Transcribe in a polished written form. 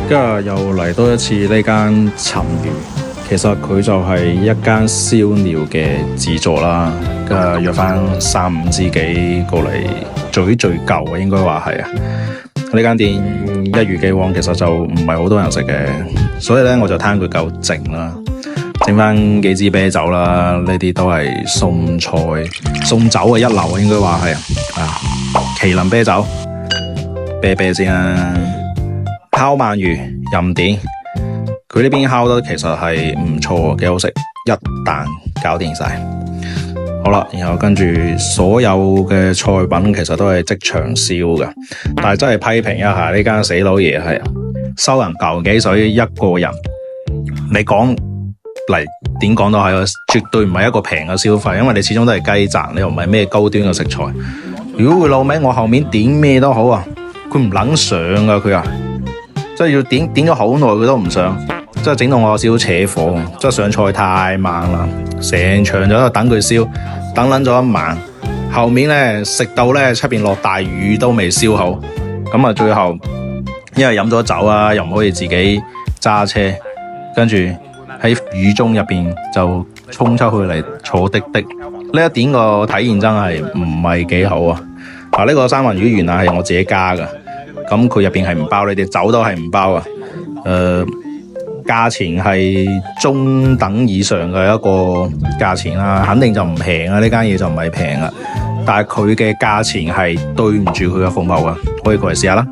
跟住又嚟多一次呢間陳魚，其實佢就係一間燒鳥嘅自助啦。跟住約翻3、5知己過嚟聚舊啊，應該話係啊。呢間店一如既往，其實就唔係好多人食嘅，所以咧我就貪佢夠靜啦，整翻幾支啤酒啦，呢啲都係送菜送酒嘅一流啊，應該話係啊。麒麟啤酒，啤先啊。烤鰻魚任點，佢呢邊烤得其實係唔錯，幾好食，一啖搞掂晒。好啦，然後跟住所有嘅菜品其實都係即場燒嘅，但係真係批評一下呢間死佬爺係收人嚿幾水一個人，你講嚟點講都係，絕對唔係一個平嘅消費，因為你始終都係雞雜，你又唔係咩高端嘅食材。如果佢老味，我後面點咩都好啊，佢唔撚上噶佢啊！即係要點咗好耐佢都唔上，即係整到我有少少扯火，即係上菜太慢啦，成場就喺度等佢燒，等撚咗一晚，後面咧食到咧出邊落大雨都未燒好，咁啊最後因為飲咗酒啊，又唔可以自己揸車，跟住喺雨中入邊就衝出去嚟坐滴滴，呢一點個體驗真係唔係幾好啊！嗱，呢個三文魚原來係我自己加噶。咁佢入邊係唔包你哋酒都係唔包啊，價錢係中等以上嘅一個價錢啦，肯定就唔平啊，呢間嘢就唔係平啊，但係佢嘅價錢係對唔住佢嘅服務啊，可以過嚟試下啦。